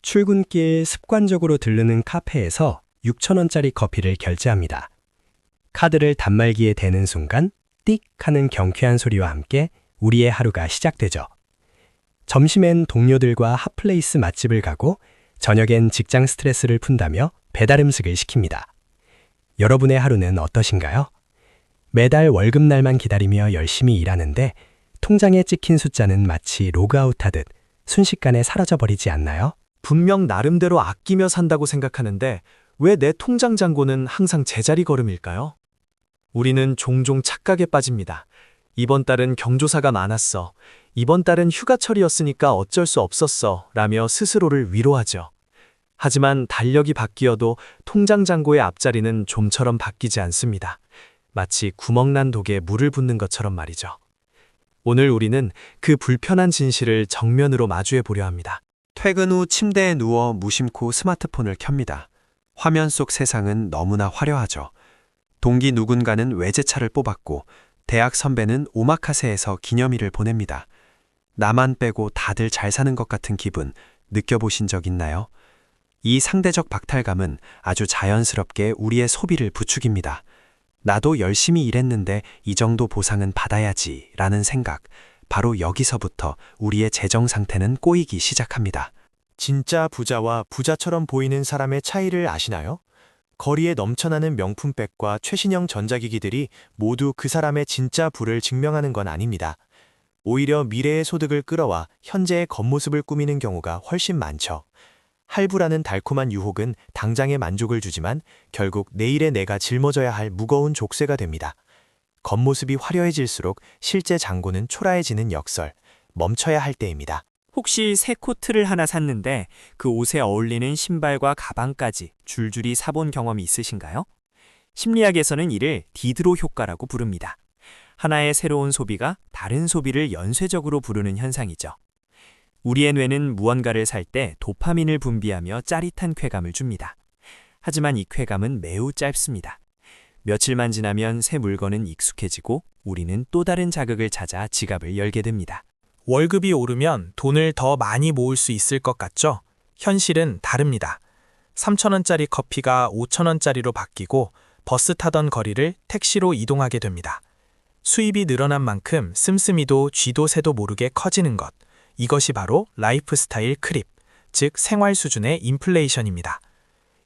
출근길 습관적으로 들르는 카페에서 6,000원짜리 커피를 결제합니다. 카드를 단말기에 대는 순간 띡 하는 경쾌한 소리와 함께 우리의 하루가 시작되죠. 점심엔 동료들과 핫플레이스 맛집을 가고 저녁엔 직장 스트레스를 푼다며 배달 음식을 시킵니다. 여러분의 하루는 어떠신가요? 매달 월급날만 기다리며 열심히 일하는데 통장에 찍힌 숫자는 마치 로그아웃하듯 순식간에 사라져버리지 않나요? 분명 나름대로 아끼며 산다고 생각하는데 왜 내 통장 잔고는 항상 제자리 걸음일까요? 우리는 종종 착각에 빠집니다. 이번 달은 경조사가 많았어. 이번 달은 휴가철이었으니까 어쩔 수 없었어. 라며 스스로를 위로하죠. 하지만 달력이 바뀌어도 통장 잔고의 앞자리는 좀처럼 바뀌지 않습니다. 마치 구멍난 독에 물을 붓는 것처럼 말이죠. 오늘 우리는 그 불편한 진실을 정면으로 마주해 보려 합니다. 퇴근 후 침대에 누워 무심코 스마트폰을 켭니다. 화면 속 세상은 너무나 화려하죠. 동기 누군가는 외제차를 뽑았고 대학 선배는 오마카세에서 기념일을 보냅니다. 나만 빼고 다들 잘 사는 것 같은 기분 느껴보신 적 있나요? 이 상대적 박탈감은 아주 자연스럽게 우리의 소비를 부추깁니다. 나도 열심히 일했는데 이 정도 보상은 받아야지 라는 생각, 바로 여기서부터 우리의 재정 상태는 꼬이기 시작합니다. 진짜 부자와 부자처럼 보이는 사람의 차이를 아시나요? 거리에 넘쳐나는 명품백과 최신형 전자기기들이 모두 그 사람의 진짜 부를 증명하는 건 아닙니다. 오히려 미래의 소득을 끌어와 현재의 겉모습을 꾸미는 경우가 훨씬 많죠. 할부라는 달콤한 유혹은 당장의 만족을 주지만 결국 내일의 내가 짊어져야 할 무거운 족쇄가 됩니다. 겉모습이 화려해질수록 실제 잔고는 초라해지는 역설, 멈춰야 할 때입니다. 혹시 새 코트를 하나 샀는데 그 옷에 어울리는 신발과 가방까지 줄줄이 사본 경험이 있으신가요? 심리학에서는 이를 디드로 효과라고 부릅니다. 하나의 새로운 소비가 다른 소비를 연쇄적으로 부르는 현상이죠. 우리의 뇌는 무언가를 살 때 도파민을 분비하며 짜릿한 쾌감을 줍니다. 하지만 이 쾌감은 매우 짧습니다. 며칠만 지나면 새 물건은 익숙해지고 우리는 또 다른 자극을 찾아 지갑을 열게 됩니다. 월급이 오르면 돈을 더 많이 모을 수 있을 것 같죠? 현실은 다릅니다. 3,000원짜리 커피가 5,000원짜리로 바뀌고 버스 타던 거리를 택시로 이동하게 됩니다. 수입이 늘어난 만큼 씀씀이도 쥐도 새도 모르게 커지는 것. 이것이 바로 라이프스타일 크립, 즉 생활 수준의 인플레이션입니다.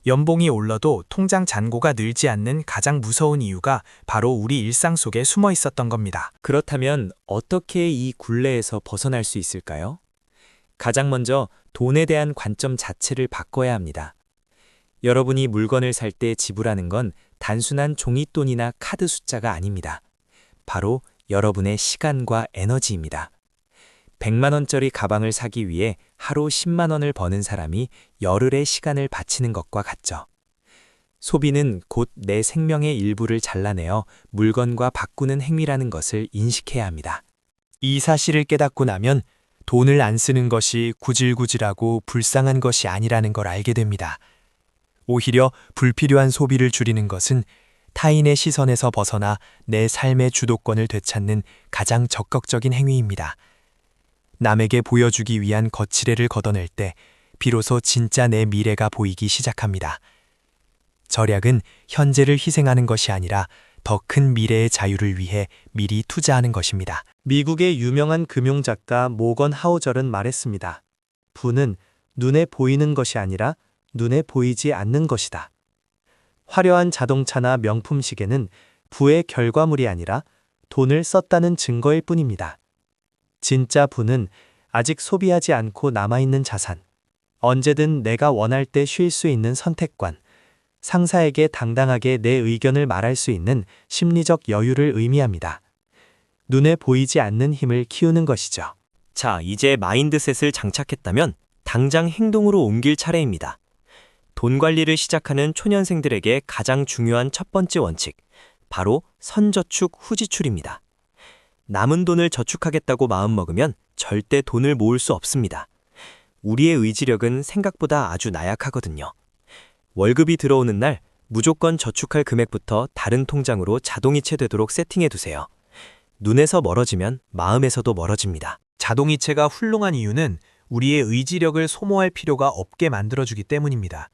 연봉이 올라도 통장 잔고가 늘지 않는 가장 무서운 이유가 바로 우리 일상 속에 숨어 있었던 겁니다. 그렇다면 어떻게 이 굴레에서 벗어날 수 있을까요? 가장 먼저 돈에 대한 관점 자체를 바꿔야 합니다. 여러분이 물건을 살 때 지불하는 건 단순한 종이돈이나 카드 숫자가 아닙니다. 바로 여러분의 시간과 에너지입니다. 100만 원짜리 가방을 사기 위해 하루 10만 원을 버는 사람이 열흘의 시간을 바치는 것과 같죠. 소비는 곧 내 생명의 일부를 잘라내어 물건과 바꾸는 행위라는 것을 인식해야 합니다. 이 사실을 깨닫고 나면 돈을 안 쓰는 것이 구질구질하고 불쌍한 것이 아니라는 걸 알게 됩니다. 오히려 불필요한 소비를 줄이는 것은 타인의 시선에서 벗어나 내 삶의 주도권을 되찾는 가장 적극적인 행위입니다. 남에게 보여주기 위한 거치대를 걷어낼 때 비로소 진짜 내 미래가 보이기 시작합니다. 절약은 현재를 희생하는 것이 아니라 더 큰 미래의 자유를 위해 미리 투자하는 것입니다. 미국의 유명한 금융작가 모건 하우절은 말했습니다. 부는 눈에 보이는 것이 아니라 눈에 보이지 않는 것이다. 화려한 자동차나 명품 시계는 부의 결과물이 아니라 돈을 썼다는 증거일 뿐입니다. 진짜 부는 아직 소비하지 않고 남아있는 자산, 언제든 내가 원할 때 쉴 수 있는 선택권, 상사에게 당당하게 내 의견을 말할 수 있는 심리적 여유를 의미합니다. 눈에 보이지 않는 힘을 키우는 것이죠. 자, 이제 마인드셋을 장착했다면 당장 행동으로 옮길 차례입니다. 돈 관리를 시작하는 초년생들에게 가장 중요한 첫 번째 원칙, 바로 선저축 후지출입니다. 남은 돈을 저축하겠다고 마음먹으면 절대 돈을 모을 수 없습니다. 우리의 의지력은 생각보다 아주 나약하거든요. 월급이 들어오는 날 무조건 저축할 금액부터 다른 통장으로 자동이체 되도록 세팅해두세요. 눈에서 멀어지면 마음에서도 멀어집니다. 자동이체가 훌륭한 이유는 우리의 의지력을 소모할 필요가 없게 만들어주기 때문입니다.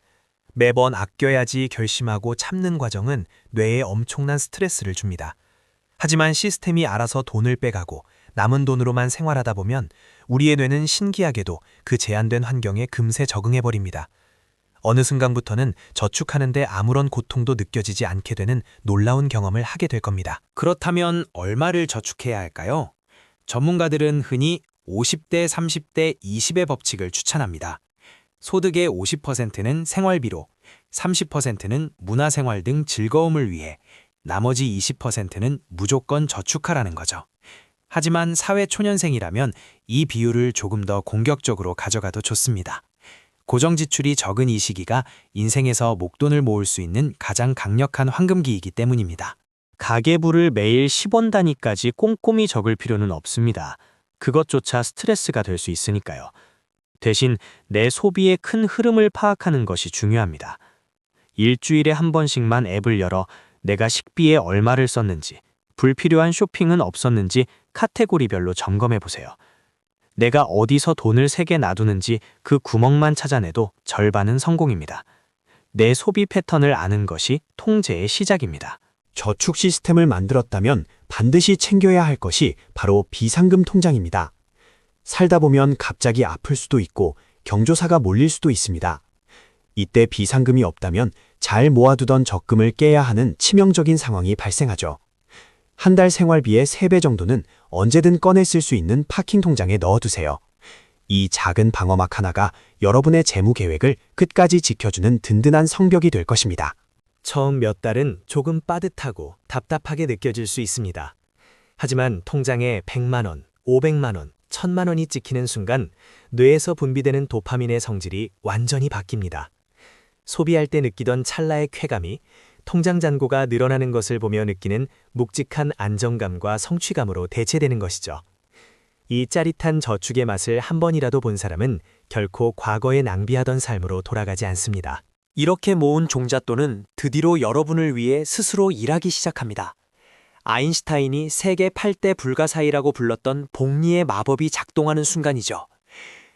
매번 아껴야지 결심하고 참는 과정은 뇌에 엄청난 스트레스를 줍니다. 하지만 시스템이 알아서 돈을 빼가고 남은 돈으로만 생활하다 보면 우리의 뇌는 신기하게도 그 제한된 환경에 금세 적응해버립니다. 어느 순간부터는 저축하는데 아무런 고통도 느껴지지 않게 되는 놀라운 경험을 하게 될 겁니다. 그렇다면 얼마를 저축해야 할까요? 전문가들은 흔히 50대, 30대, 20의 법칙을 추천합니다. 소득의 50%는 생활비로, 30%는 문화생활 등 즐거움을 위해, 나머지 20%는 무조건 저축하라는 거죠. 하지만 사회 초년생이라면 이 비율을 조금 더 공격적으로 가져가도 좋습니다. 고정 지출이 적은 이 시기가 인생에서 목돈을 모을 수 있는 가장 강력한 황금기이기 때문입니다. 가계부를 매일 10원 단위까지 꼼꼼히 적을 필요는 없습니다. 그것조차 스트레스가 될 수 있으니까요. 대신 내 소비의 큰 흐름을 파악하는 것이 중요합니다. 일주일에 한 번씩만 앱을 열어 내가 식비에 얼마를 썼는지, 불필요한 쇼핑은 없었는지 카테고리별로 점검해 보세요. 내가 어디서 돈을 세게 놔두는지 그 구멍만 찾아내도 절반은 성공입니다. 내 소비 패턴을 아는 것이 통제의 시작입니다. 저축 시스템을 만들었다면 반드시 챙겨야 할 것이 바로 비상금 통장입니다. 살다 보면 갑자기 아플 수도 있고 경조사가 몰릴 수도 있습니다. 이때 비상금이 없다면 잘 모아두던 적금을 깨야 하는 치명적인 상황이 발생하죠. 한 달 생활비의 3배 정도는 언제든 꺼내 쓸 수 있는 파킹 통장에 넣어두세요. 이 작은 방어막 하나가 여러분의 재무 계획을 끝까지 지켜주는 든든한 성벽이 될 것입니다. 처음 몇 달은 조금 빠듯하고 답답하게 느껴질 수 있습니다. 하지만 통장에 100만 원, 500만 원, 1000만 원이 찍히는 순간 뇌에서 분비되는 도파민의 성질이 완전히 바뀝니다. 소비할 때 느끼던 찰나의 쾌감이 통장 잔고가 늘어나는 것을 보며 느끼는 묵직한 안정감과 성취감으로 대체되는 것이죠. 이 짜릿한 저축의 맛을 한 번이라도 본 사람은 결코 과거에 낭비하던 삶으로 돌아가지 않습니다. 이렇게 모은 종잣돈은 드디어 여러분을 위해 스스로 일하기 시작합니다. 아인슈타인이 세계 8대 불가사의라고 불렀던 복리의 마법이 작동하는 순간이죠.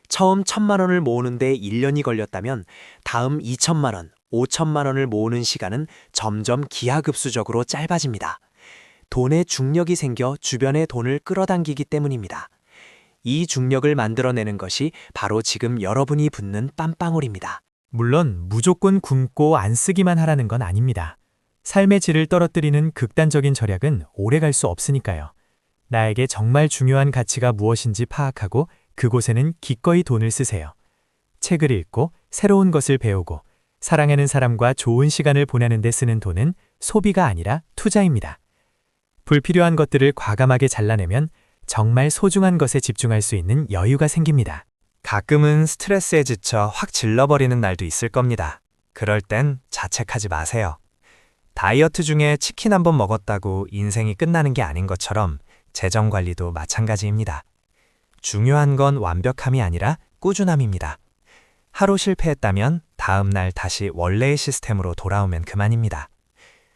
처음 1000만 원을 모으는데 1년이 걸렸다면 다음 2000만 원, 5000만 원을 모으는 시간은 점점 기하급수적으로 짧아집니다. 돈의 중력이 생겨 주변의 돈을 끌어당기기 때문입니다. 이 중력을 만들어내는 것이 바로 지금 여러분이 붓는 땀방울입니다. 물론 무조건 굶고 안 쓰기만 하라는 건 아닙니다. 삶의 질을 떨어뜨리는 극단적인 절약은 오래 갈 수 없으니까요. 나에게 정말 중요한 가치가 무엇인지 파악하고 그곳에는 기꺼이 돈을 쓰세요. 책을 읽고 새로운 것을 배우고 사랑하는 사람과 좋은 시간을 보내는 데 쓰는 돈은 소비가 아니라 투자입니다. 불필요한 것들을 과감하게 잘라내면 정말 소중한 것에 집중할 수 있는 여유가 생깁니다. 가끔은 스트레스에 지쳐 확 질러버리는 날도 있을 겁니다. 그럴 땐 자책하지 마세요. 다이어트 중에 치킨 한 번 먹었다고 인생이 끝나는 게 아닌 것처럼 재정 관리도 마찬가지입니다. 중요한 건 완벽함이 아니라 꾸준함입니다. 하루 실패했다면 다음 날 다시 원래의 시스템으로 돌아오면 그만입니다.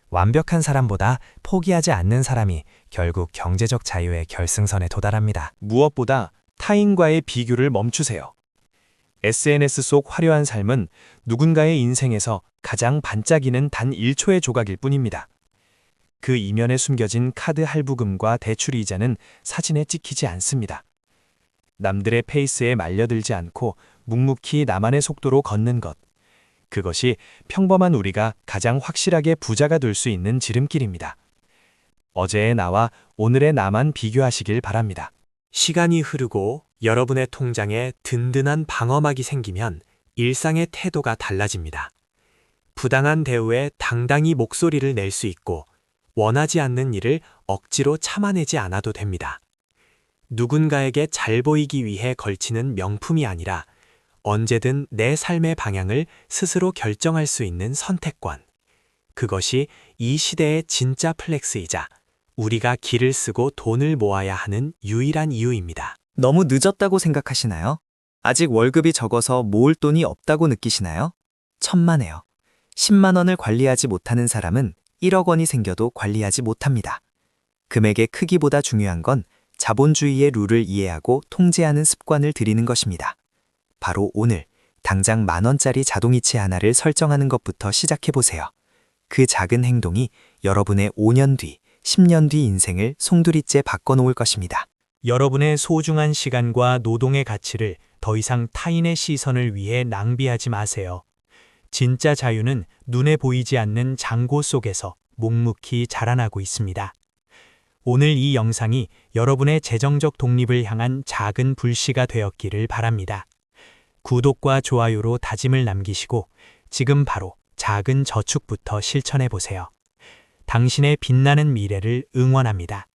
완벽한 사람보다 포기하지 않는 사람이 결국 경제적 자유의 결승선에 도달합니다. 무엇보다 타인과의 비교를 멈추세요. SNS 속 화려한 삶은 누군가의 인생에서 가장 반짝이는 단 1초의 조각일 뿐입니다. 그 이면에 숨겨진 카드 할부금과 대출 이자는 사진에 찍히지 않습니다. 남들의 페이스에 말려들지 않고 묵묵히 나만의 속도로 걷는 것. 그것이 평범한 우리가 가장 확실하게 부자가 될 수 있는 지름길입니다. 어제의 나와 오늘의 나만 비교하시길 바랍니다. 시간이 흐르고 여러분의 통장에 든든한 방어막이 생기면 일상의 태도가 달라집니다. 부당한 대우에 당당히 목소리를 낼 수 있고 원하지 않는 일을 억지로 참아내지 않아도 됩니다. 누군가에게 잘 보이기 위해 걸치는 명품이 아니라 언제든 내 삶의 방향을 스스로 결정할 수 있는 선택권. 그것이 이 시대의 진짜 플렉스이자 우리가 길을 쓰고 돈을 모아야 하는 유일한 이유입니다. 너무 늦었다고 생각하시나요? 아직 월급이 적어서 모을 돈이 없다고 느끼시나요? 천만에요. 10만 원을 관리하지 못하는 사람은 1억 원이 생겨도 관리하지 못합니다. 금액의 크기보다 중요한 건 자본주의의 룰을 이해하고 통제하는 습관을 들이는 것입니다. 바로 오늘 당장 10,000원짜리 자동이체 하나를 설정하는 것부터 시작해 보세요. 그 작은 행동이 여러분의 5년 뒤, 10년 뒤 인생을 송두리째 바꿔놓을 것입니다. 여러분의 소중한 시간과 노동의 가치를 더 이상 타인의 시선을 위해 낭비하지 마세요. 진짜 자유는 눈에 보이지 않는 장고 속에서 묵묵히 자라나고 있습니다. 오늘 이 영상이 여러분의 재정적 독립을 향한 작은 불씨가 되었기를 바랍니다. 구독과 좋아요로 다짐을 남기시고 지금 바로 작은 저축부터 실천해 보세요. 당신의 빛나는 미래를 응원합니다.